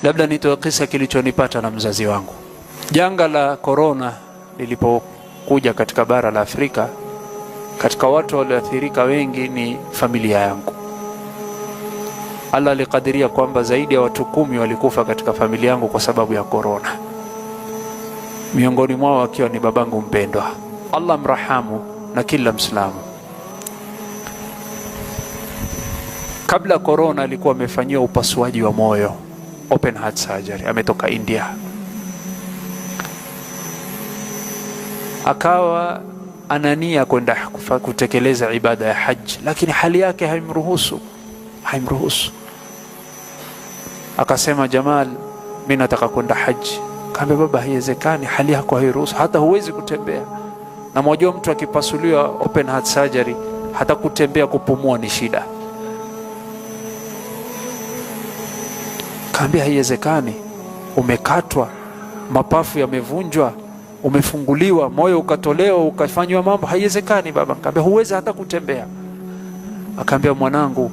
Labda nitoe kisa kilichonipata na mzazi wangu. Janga la corona lilipokuja katika bara la Afrika, katika watu walioathirika wengi ni familia yangu. Allah alikadiria kwamba zaidi ya watu 10 walikufa katika familia yangu kwa sababu ya corona, miongoni mwao akiwa ni babangu mpendwa, Allah mrahamu, na kila Muislamu. Kabla corona alikuwa amefanyiwa upasuaji wa moyo, open heart surgery, ametoka India. Akawa anania kwenda kutekeleza ibada ya haji, lakini hali yake haimruhusu. Akasema, Jamal, mimi nataka kwenda haji. Kaambia, baba, haiwezekani, hali yako hairuhusu, hata huwezi kutembea. Na mmoja mtu akipasuliwa open heart surgery, hata kutembea, kupumua ni shida. Kaambia, haiwezekani, umekatwa, mapafu yamevunjwa, umefunguliwa, moyo ukatolewa, ukafanywa mambo, haiwezekani baba. Kaambia, huwezi hata kutembea. Akaambia, mwanangu,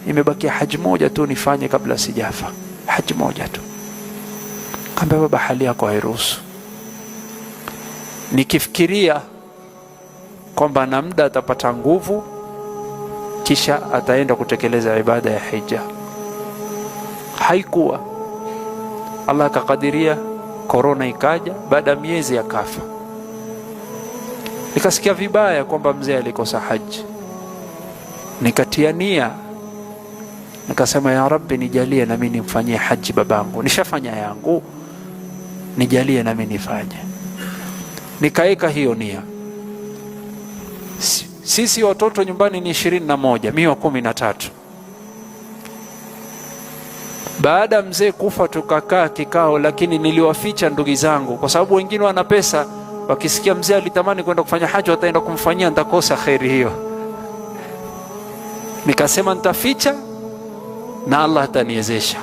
imebakia haji moja tu nifanye kabla sijafa, haji moja tu. Kaambia, baba, hali yako hairuhusu. Nikifikiria kwamba na muda atapata nguvu kisha ataenda kutekeleza ibada ya hija, haikuwa. Allah akakadiria, corona ikaja, baada ya miezi akafa. Nikasikia vibaya kwamba mzee alikosa haji. Nikatia nia, nikasema, ya Rabbi, nijalie na mimi nimfanyie haji babangu, nishafanya yangu, nijalie na mimi nifanye. Nikaeka hiyo nia. Sisi watoto nyumbani ni 21, mimi wa 13. Baada mzee kufa tukakaa kikao, lakini niliwaficha ndugu zangu kwa sababu wengine wana pesa, wakisikia mzee alitamani kwenda kufanya haji wataenda kumfanyia, nitakosa khairi hiyo. Nikasema nitaficha na Allah ataniwezesha.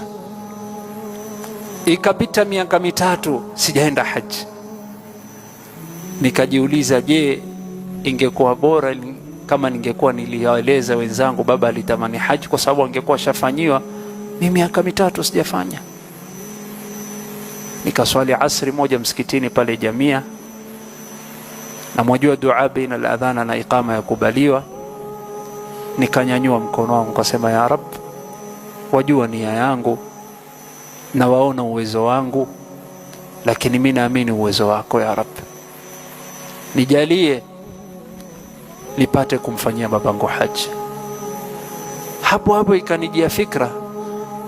Ikapita miaka 3 sijaenda haji. Nikajiuliza, je, ingekuwa bora kama ningekuwa niliwaeleza wenzangu baba alitamani haji, kwa sababu angekuwa shafanyiwa, mimi miaka 3 sijafanya. Nikaswali asri moja msikitini pale Jamia, na mwajua dua baina al-adhana na iqama ya kubaliwa. Nikanyanyua mkono wangu kasema, ya Rab, wajua nia yangu na waona uwezo wangu, lakini mimi naamini uwezo wako ya Rab, nijalie nipate kumfanyia babangu haji. Hapo ikanijia fikra,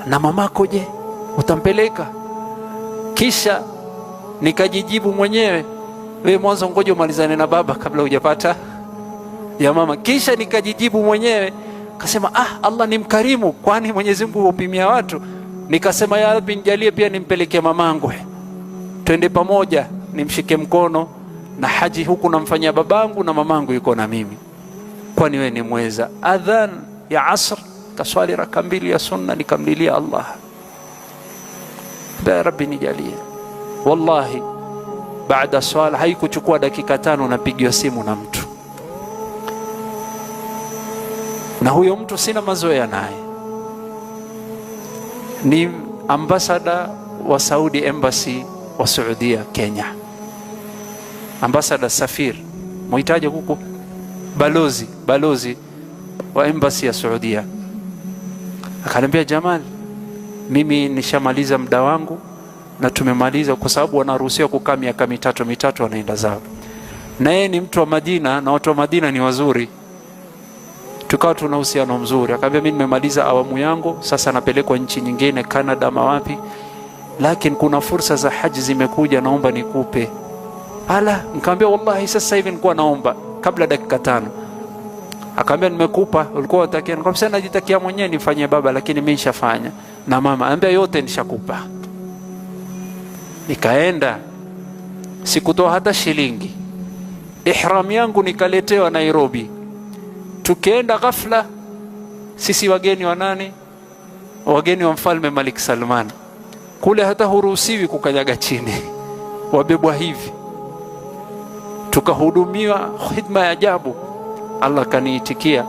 na mamako je, utampeleka? Kisha nikajijibu mwenyewe, wewe mwanzo ngoja umalizane na baba kabla hujapata ya mama. Kisha nikajijibu mwenyewe, kasema, Allah ni mkarimu, kwani Mwenyezi Mungu hupimia watu. Nikasema, ya Rabbi, nijalie pia nimpeleke mamangu, twende pamoja, nimshike mkono na haji huku namfanyia babangu na mamangu yuko na mimi, kwani wewe ni mweza. Adhan ya asr kaswali raka 2 ya sunna, nikamlilia Allah, ya Rabbi nijalie. Wallahi baada swala haikuchukua dakika 5 napigiwa simu na mtu, na huyo mtu sina mazoea naye, ni ambassador wa Saudi Embassy wa Saudia Kenya, ambassador safir, muhitaji huko, balozi wa embassy ya Saudia. Akaniambia, Jamal, mimi nishamaliza muda wangu, na tumemaliza kwa sababu wanaruhusiwa kukaa miaka 3 wanaenda zao. Na yeye ni mtu wa Madina na watu wa Madina ni wazuri, tukawa tuna uhusiano mzuri. Akaniambia, mimi nimemaliza awamu yangu, sasa napelekwa nchi nyingine, Canada mawapi, lakini kuna fursa za haji zimekuja, naomba nikupe. Nikamwambia, wallahi sasa hivi nilikuwa naomba kabla dakika 5. Akaambia, nimekupa, ulikuwa unatakia? Nikamwambia, najitakia mwenyewe nifanye baba, lakini mimi nishafanya na mama. Anambia, yote nishakupa. Nikaenda, sikutoa hata shilingi. Ihram yangu nikaletewa Nairobi. Tukaenda ghafla, sisi wageni wa nani? Wageni wa mfalme Malik Salman. Kule hata huruhusiwi kukanyaga chini, wabebwa hivi. Tukahudumiwa khidma ya ajabu. Allah kaniitikia,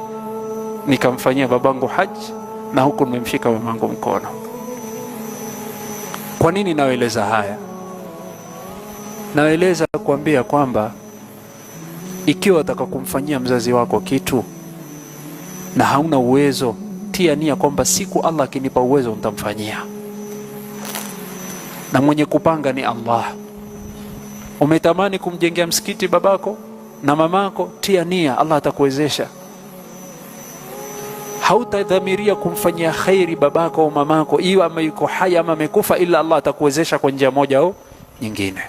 nikamfanyia babangu haji, na huku nimemshika mamangu mkono. Kwa nini naeleza haya? Naeleza kuambia kwamba ikiwa utaka kumfanyia mzazi wako kitu na hauna uwezo, tia nia kwamba siku Allah akinipa uwezo nitamfanyia, na mwenye kupanga ni Allah. Umetamani kumjengea msikiti babako na mamako, tia nia, Allah atakuwezesha. Hautadhamiria kumfanyia khairi babako au mamako, iwe ama yuko hai ama amekufa, ila Allah atakuwezesha kwa njia moja au nyingine.